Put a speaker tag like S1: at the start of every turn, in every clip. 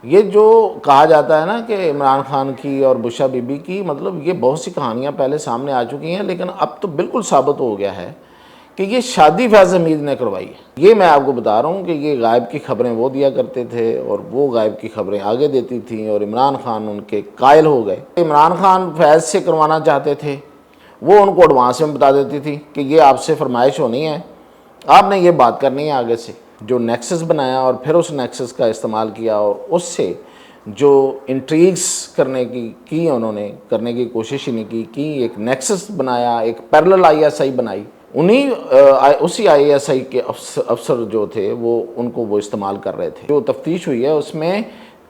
S1: ये जो कहा जाता है ना कि इमरान खान की और बुशरा बीबी की, मतलब ये बहुत सी कहानियाँ पहले सामने आ चुकी हैं, लेकिन अब तो बिल्कुल साबित हो गया है कि ये शादी फैज़ हमीद ने करवाई है। ये मैं आपको बता रहा हूँ कि ये गायब की खबरें वो दिया करते थे और वो गायब की खबरें आगे देती थी और इमरान खान उनके कायल हो गए। इमरान खान फैज़ से करवाना चाहते थे, वो उनको एडवांस में बता देती थी कि ये आपसे फरमाइश होनी है, आपने ये बात करनी है आगे से। जो नेक्सस बनाया और फिर उस नेक्सस का इस्तेमाल किया और उससे जो इंट्रीग्स करने की उन्होंने करने की कोशिश ही नहीं की एक नेक्सस बनाया, एक पैरेलल आईएसआई बनाई। उसी आईएसआई के अफसर जो थे वो उनको वो इस्तेमाल कर रहे थे। जो तफ्तीश हुई है उसमें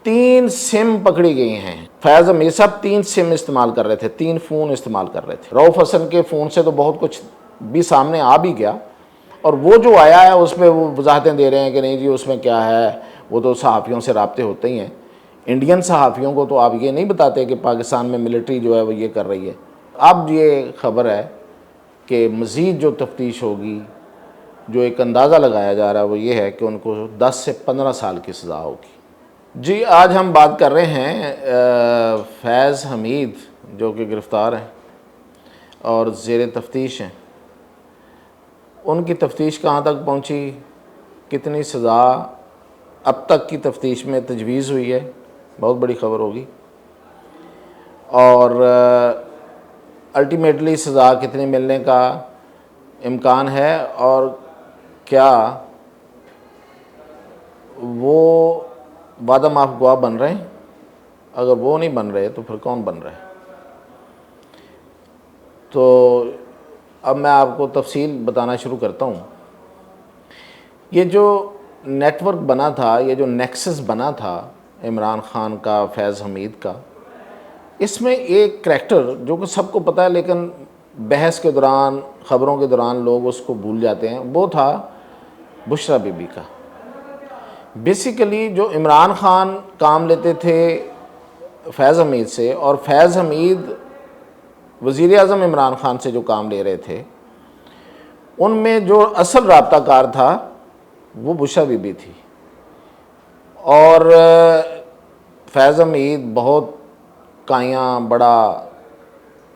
S1: 3 सिम पकड़ी गई हैं। फैज़ हमीद साहब 3 सिम इस्तेमाल कर रहे थे, 3 फ़ोन इस्तेमाल कर रहे थे। रऊफ़ हसन के फ़ोन से तो बहुत कुछ भी सामने आ भी गया, और वो जो आया है उसमें वो वजाहतें दे रहे हैं कि नहीं जी उसमें क्या है, वो तो सहाफ़ियों से राब्ते होते ही हैं। इंडियन सहाफ़ियों को तो आप ये नहीं बताते कि पाकिस्तान में मिलिट्री जो है वो ये कर रही है। अब ये खबर है कि मज़ीद जो तफ्तीश होगी, जो एक अंदाज़ा लगाया जा रहा है वो ये है कि उनको 10 से 15 साल की सज़ा होगी। जी, आज हम बात कर रहे हैं फैज़ हमीद जो कि गिरफ़्तार हैं और ज़ेर तफ्तीश हैं। उनकी तफ्तीश कहाँ तक पहुँची, कितनी सज़ा अब तक की तफ्तीश में तजवीज़ हुई है, बहुत बड़ी ख़बर होगी। और अल्टीमेटली सज़ा कितनी मिलने का इम्कान है, और क्या वो वादा माफ़ गवाह बन रहे हैं। अगर वो नहीं बन रहे तो फिर कौन बन रहा है। तो अब मैं आपको तफसील बताना शुरू करता हूँ। ये जो नेटवर्क बना था, ये जो नेक्सस बना था इमरान खान का, फैज़ हमीद का, इसमें एक करैक्टर जो कि सबको पता है लेकिन बहस के दौरान, ख़बरों के दौरान लोग उसको भूल जाते हैं, वो था बुशरा बीबी का। बेसिकली जो इमरान खान काम लेते थे फैज़ हमीद से, और फैज़ हमीद वज़ीर आज़म इमरान खान से जो काम ले रहे थे, उनमें जो असल राब्ताकार था वो बुशरा बीबी थी। और फैज़ हमीद बहुत कायाँ, बड़ा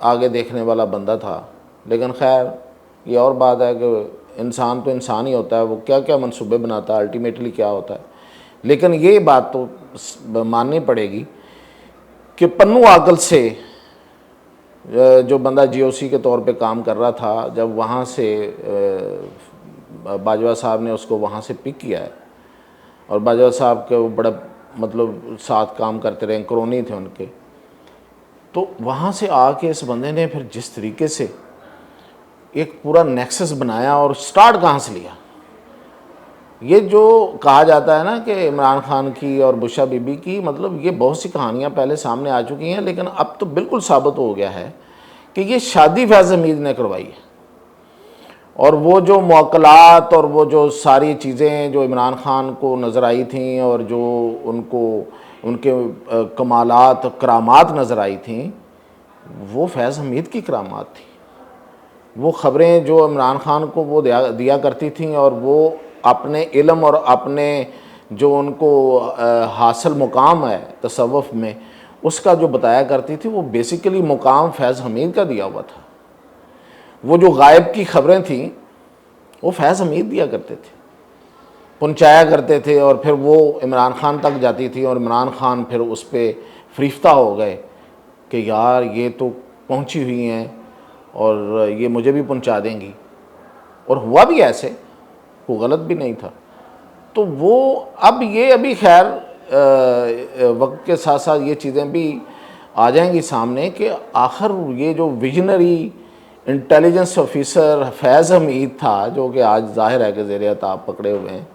S1: आगे देखने वाला बंदा था, लेकिन खैर ये और बात है कि इंसान तो इंसान ही होता है, वो क्या क्या मंसूबे बनाता है, अल्टीमेटली क्या होता है। लेकिन ये बात तो माननी पड़ेगी कि पन्नू आकल से जो बंदा जीओसी के तौर पे काम कर रहा था, जब वहाँ से बाजवा साहब ने उसको वहाँ से पिक किया है, और बाजवा साहब के वो बड़ा मतलब साथ काम करते रहे, क्रोनी थे उनके, तो वहाँ से आके इस बंदे ने फिर जिस तरीके से एक पूरा नेक्सस बनाया, और स्टार्ट कहाँ से लिया। ये जो कहा जाता है ना कि इमरान खान की और बुशरा बीबी की, मतलब ये बहुत सी कहानियाँ पहले सामने आ चुकी हैं, लेकिन अब तो बिल्कुल साबित हो गया है कि ये शादी फैज़ हमीद ने करवाई है। और वो जो मौकलात और वो जो सारी चीज़ें जो इमरान खान को नज़र आई थी, और जो उनको उनके कमालात, करामात नज़र आई थी, वो फैज़ हमीद की करामात थी। वो ख़बरें जो इमरान खान को वो दिया करती थी, और वो अपने इल्म और अपने जो उनको हासिल मुकाम है तसव्वुफ़ में, उसका जो बताया करती थी, वो बेसिकली मुकाम फैज़ हमीद का दिया हुआ था। वो जो गायब की खबरें थी वो फैज़ हमीद दिया करते थे, पहुँचाया करते थे, और फिर वो इमरान खान तक जाती थी, और इमरान खान फिर उस पर फरिश्ता हो गए कि यार ये तो पहुँची हुई हैं और ये मुझे भी पहुँचा देंगी। और हुआ भी ऐसे, कोई गलत भी नहीं था। तो वो अब ये अभी खैर वक्त के साथ साथ ये चीज़ें भी आ जाएंगी सामने कि आखिर ये जो विजनरी इंटेलिजेंस ऑफिसर फैज़ हमीद था, जो कि आज जाहिर है कि ज़ेर ताब पकड़े हुए हैं,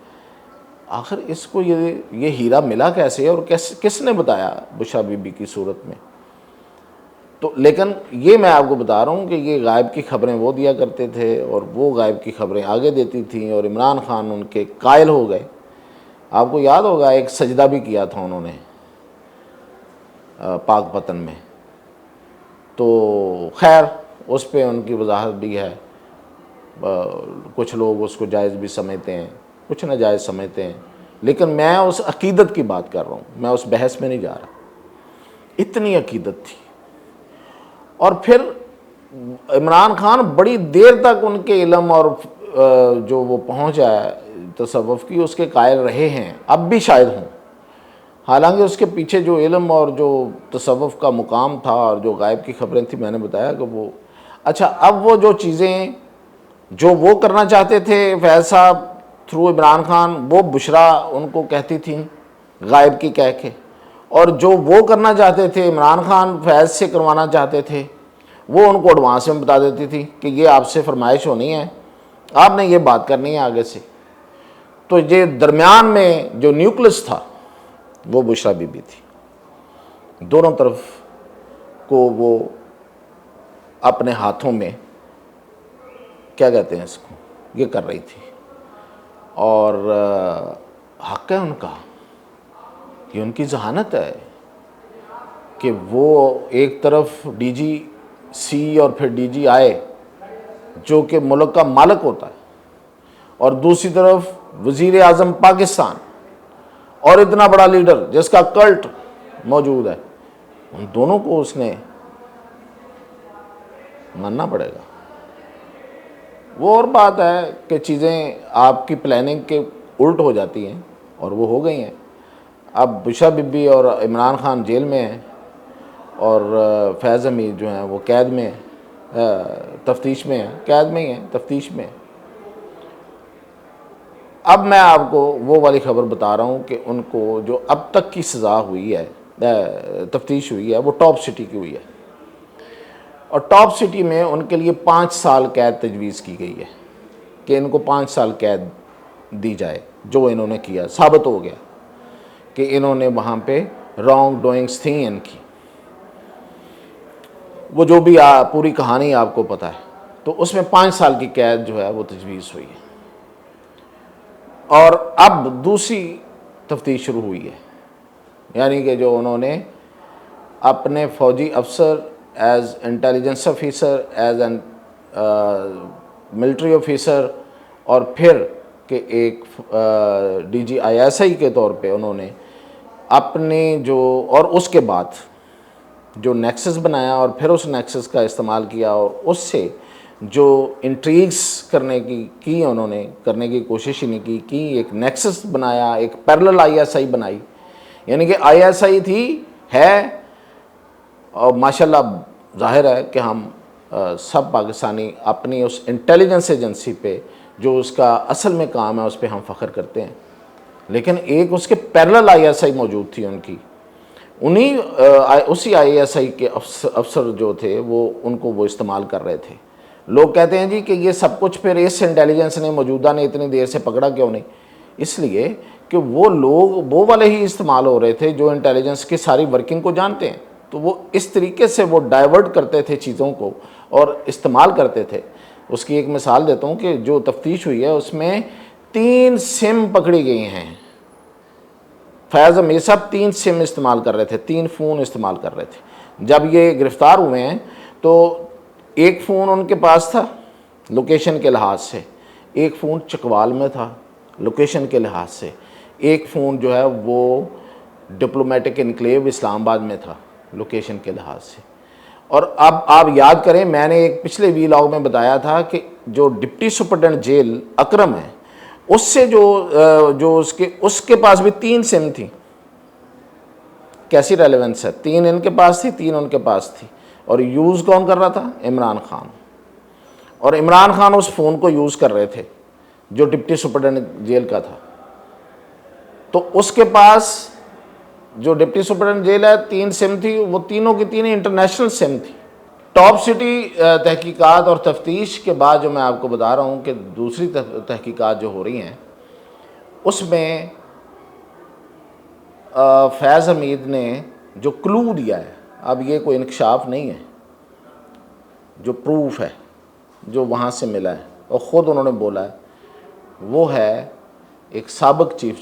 S1: आखिर इसको ये हीरा मिला कैसे, और किसने बताया बुशरा बीबी की सूरत में। तो लेकिन ये मैं आपको बता रहा हूँ कि ये गायब की खबरें वो दिया करते थे, और वो गायब की खबरें आगे देती थी, और इमरान खान उनके कायल हो गए। आपको याद होगा एक सजदा भी किया था उन्होंने पाक पतन में। तो खैर उस पर उनकी वजाहत भी है। कुछ लोग उसको जायज़ भी समझते हैं, कुछ नाजायज़ समझते हैं। लेकिन मैं उस अकीदत की बात कर रहा हूँ, मैं उस बहस में नहीं जा रहा। इतनी अकीदत थी। और फिर इमरान खान बड़ी देर तक उनके इल्म और जो वो पहुँच है तसव्वुफ़ की, उसके कायल रहे हैं, अब भी शायद हों। हालांकि उसके पीछे जो इल्म और जो तसव्वुफ़ का मुकाम था और जो गायब की खबरें थी, मैंने बताया कि वो अच्छा, अब वो जो चीज़ें जो वो करना चाहते थे फैज़ साहब थ्रू इमरान खान, वो बुशरा उनको कहती थी गायब की कह के, और जो वो करना चाहते थे इमरान खान फैज़ से करवाना चाहते थे, वो उनको एडवांस में बता देती थी कि ये आपसे फरमाइश होनी है, आपने ये बात करनी है आगे से। तो ये दरमियान में जो न्यूक्लियस था वो बुशरा बीबी थी। दोनों तरफ को वो अपने हाथों में, क्या कहते हैं इसको, ये कर रही थी। और हक है उनका, ये उनकी जहानत है कि वो एक तरफ DGC और फिर DGI जो कि मुल्क का मालिक होता है, और दूसरी तरफ वज़ीर आज़म पाकिस्तान और इतना बड़ा लीडर जिसका कल्ट मौजूद है, उन दोनों को उसने मानना पड़ेगा। वो और बात है कि चीज़ें आपकी प्लानिंग के उल्ट हो जाती हैं, और वो हो गई हैं। अब बुशरा बीबी और इमरान खान जेल में हैं, और फैज़ हमीद जो हैं वो कैद में, तफ्तीश में हैं, कैद में ही हैं, तफ्तीश में। अब मैं आपको वो वाली खबर बता रहा हूँ कि उनको जो अब तक की सज़ा हुई है, तफ्तीश हुई है, वो टॉप सिटी की हुई है, और टॉप सिटी में उनके लिए 5 साल कैद तजवीज़ की गई है कि इनको 5 साल कैद दी जाए। जो इन्होंने किया साबित हो गया कि इन्होंने वहाँ पे रॉन्ग डूइंग्स थी इनकी, वो जो भी पूरी कहानी आपको पता है, तो उसमें 5 साल की कैद जो है वो तजवीज़ हुई है। और अब दूसरी तफ्तीश शुरू हुई है, यानी कि जो उन्होंने अपने फ़ौजी अफसर as intelligence officer, as an military officer, और फिर के एक DGISI के तौर पे उन्होंने अपने जो, और उसके बाद जो नेक्सस बनाया और फिर उस नेक्सस का इस्तेमाल किया और उससे जो इंट्रीग्स करने की उन्होंने करने की कोशिश ही नहीं की एक नेक्सस बनाया, एक पैरेलल ISI बनाई। यानी कि ISI थी है, और माशाल्लाह ज़ाहिर है कि हम सब पाकिस्तानी अपनी उस इंटेलिजेंस एजेंसी पे जो उसका असल में काम है उस पर हम फ़ख्र करते हैं, लेकिन एक उसके पैरेलल ISI मौजूद थी उनकी, उन्हीं उसी ISI के अफसर जो थे वो उनको वो इस्तेमाल कर रहे थे। लोग कहते हैं जी कि ये सब कुछ फिर इस इंटेलिजेंस ने मौजूदा ने इतनी देर से पकड़ा क्यों नहीं, इसलिए कि वो लोग वो वाले ही इस्तेमाल हो रहे थे जो इंटेलिजेंस की सारी वर्किंग को जानते हैं, तो वो इस तरीके से वो डाइवर्ट करते थे चीज़ों को और इस्तेमाल करते थे। उसकी एक मिसाल देता हूँ कि जो तफ्तीश हुई है उसमें 3 सिम पकड़ी गई हैं। फैज़ हमीद साहब 3 सिम इस्तेमाल कर रहे थे, 3 फ़ोन इस्तेमाल कर रहे थे। जब ये गिरफ़्तार हुए हैं तो एक फ़ोन उनके पास था लोकेशन के लिहाज से, एक फ़ोन चकवाल में था लोकेशन के लिहाज से, एक फ़ोन जो है वो डिप्लोमेटिक इनक्लेव इस्लामाबाद में था लोकेशन के लिहाज से। और अब आप याद करें, मैंने एक पिछले वीलॉग में बताया था कि जो डिप्टी सुपरटेंडेंट जेल अकरम है उससे जो उसके पास भी 3 सिम थी। कैसी रेलेवेंस है, 3 इनके पास थी, 3 उनके पास थी, और यूज़ कौन कर रहा था? इमरान खान। और इमरान खान उस फ़ोन को यूज़ कर रहे थे जो डिप्टी सुपरटेंडेंट जेल का था। तो उसके पास जो डिप्टी सुपरटेंडेंट जेल है 3 सिम थी, वो तीनों की तीनों इंटरनेशनल सिम थी। टॉप सिटी तहकीकात और तफ्तीश के बाद जो मैं आपको बता रहा हूँ कि दूसरी तहकीकात जो हो रही हैं उसमें फैज़ हमीद ने जो क्लू दिया है, अब ये कोई इंकशाफ नहीं है, जो प्रूफ है जो वहाँ से मिला है और ख़ुद उन्होंने बोला है, वो है एक साबिक़ चीफ़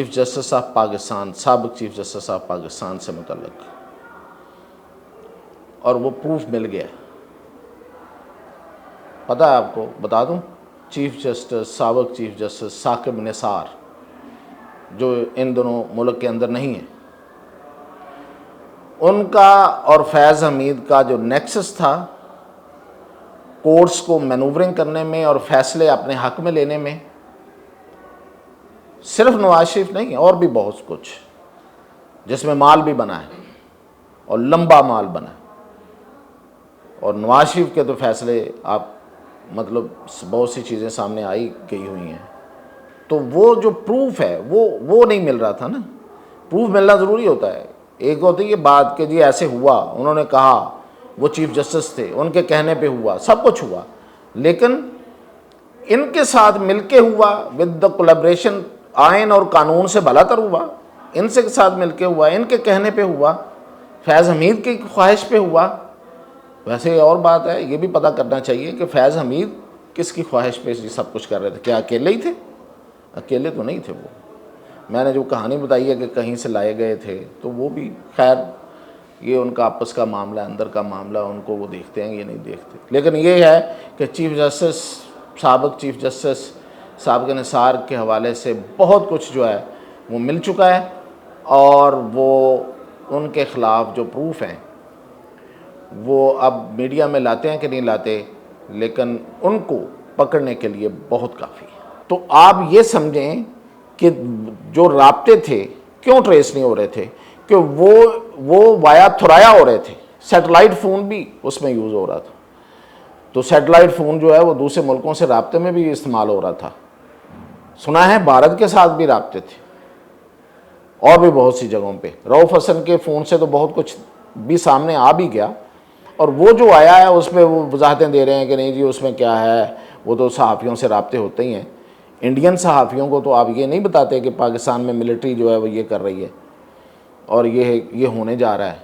S1: जस्टिस ऑफ पाकिस्तान, साबिक़ चीफ़ जस्टिस ऑफ पाकिस्तान से मुतल्लिक़, और वो प्रूफ मिल गया। पता है आपको, बता दूं, चीफ जस्टिस, साबिक चीफ जस्टिस साकिब निसार, जो इन दोनों मुल्क के अंदर नहीं है, उनका और फैज़ हमीद का जो नेक्सस था कोर्ट्स को मैनूवरिंग करने में और फैसले अपने हक में लेने में, सिर्फ नवाज शरीफ नहीं और भी बहुत कुछ, जिसमें माल भी बना है और लंबा माल बना है। और नवाज शरीफ के तो फैसले आप मतलब बहुत सी चीज़ें सामने आई गई हुई हैं, तो वो जो प्रूफ है वो नहीं मिल रहा था ना। प्रूफ मिलना ज़रूरी होता है। एक होती है बात कि जी ऐसे हुआ, उन्होंने कहा, वो चीफ जस्टिस थे, उनके कहने पे हुआ, सब कुछ हुआ, लेकिन इनके साथ मिलके हुआ, विद द कोलैबोरेशन, आइन और कानून से भलातर हुआ, इनसे के साथ मिलके हुआ, इनके कहने पे हुआ, फैज़ हमीद की ख्वाहिश पे हुआ। वैसे और बात है, ये भी पता करना चाहिए कि फैज़ हमीद किसकी ख्वाहिश पे ये सब कुछ कर रहे थे। क्या अकेले ही थे? अकेले तो नहीं थे वो। मैंने जो कहानी बताई है कि कहीं से लाए गए थे, तो वो भी खैर ये उनका आपस का मामला, अंदर का मामला, उनको वो देखते हैं, ये नहीं देखते। लेकिन ये है कि चीफ जस्टिस, साबिक चीफ जस्टिस साबिक निसार के हवाले से बहुत कुछ जो है वो मिल चुका है, और वो उनके ख़िलाफ़ जो प्रूफ हैं वो अब मीडिया में लाते हैं कि नहीं लाते, लेकिन उनको पकड़ने के लिए बहुत काफ़ी है। तो आप ये समझें कि जो राब्ते थे क्यों ट्रेस नहीं हो रहे थे, कि वो वाया थुराया हो रहे थे। सैटेलाइट फ़ोन भी उसमें यूज़ हो रहा था, तो सैटेलाइट फ़ोन जो है वो दूसरे मुल्कों से राब्ते में भी इस्तेमाल हो रहा था। सुना है भारत के साथ भी राब्ते थे, और भी बहुत सी जगहों पे। रऊफ़ हसन के फ़ोन से तो बहुत कुछ भी सामने आ भी गया, और वो जो आया है उस पर वो वजाहतें दे रहे हैं कि नहीं जी उसमें क्या है, वो तो सहाफ़ियों से राब्ते होते ही हैं। इंडियन सहाफ़ियों को तो आप ये नहीं बताते कि पाकिस्तान में मिलिट्री जो है वो ये कर रही है और ये होने जा रहा है।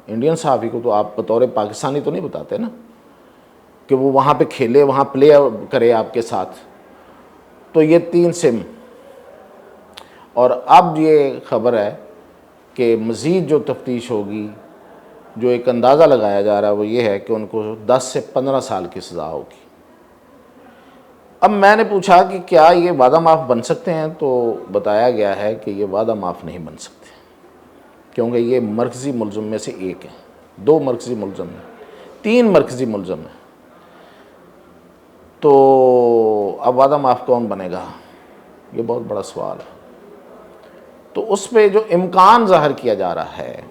S1: इंडियन सहाफ़ी को तो आप बतौर पाकिस्तानी तो नहीं बताते ना कि वो वहाँ पे खेले, वहाँ प्ले करे आपके साथ। तो ये 3 सिम, और अब ये ख़बर है कि मज़ीद जो तफ्तीश होगी, जो एक अंदाज़ा लगाया जा रहा है वो ये है कि उनको 10 से 15 साल की सज़ा होगी। अब मैंने पूछा कि क्या ये वादा माफ़ बन सकते हैं, तो बताया गया है कि ये वादा माफ़ नहीं बन सकते, क्योंकि ये मरकज़ी मुलज़म में से एक है। 2 मरकज़ी मुलज़म हैं, 3 मरकज़ी मुलज़म हैं, तो अब वादा माफ़ कौन बनेगा, ये बहुत बड़ा सवाल है। तो उस पर जो इम्कान ज़ाहिर किया जा रहा है,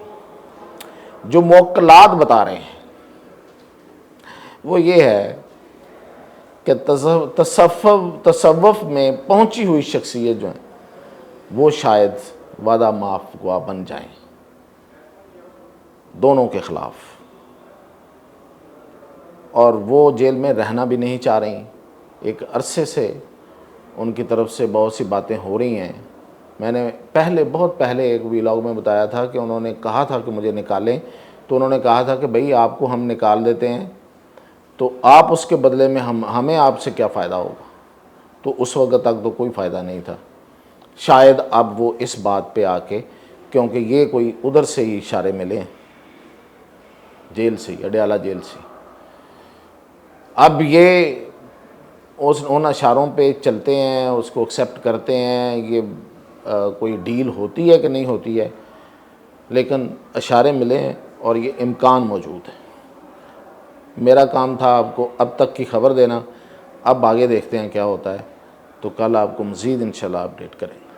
S1: जो मौक़लात बता रहे हैं, वो ये है कि तसव्वुफ़ में पहुंची हुई शख्सियत जो है वो शायद वादा माफ़ गुआ बन जाएं दोनों के ख़िलाफ़, और वो जेल में रहना भी नहीं चाह रही। एक अरसे से उनकी तरफ से बहुत सी बातें हो रही हैं। मैंने बहुत पहले एक व्लॉग में बताया था कि उन्होंने कहा था कि मुझे निकालें, तो उन्होंने कहा था कि भाई आपको हम निकाल देते हैं, तो आप उसके बदले में हमें आपसे क्या फ़ायदा होगा। तो उस वक्त तक तो कोई फ़ायदा नहीं था। शायद अब वो इस बात पे आके, क्योंकि ये कोई उधर से ही इशारे मिले, जेल से, अडयाला जेल से, अब ये उन इशारों पे चलते हैं, उसको एक्सेप्ट करते हैं। ये कोई डील होती है कि नहीं होती है, लेकिन इशारे मिले हैं और ये इम्कान मौजूद है। मेरा काम था आपको अब तक की ख़बर देना, अब आगे देखते हैं क्या होता है, तो कल आपको मज़ीद इंशाल्लाह अपडेट करेंगे।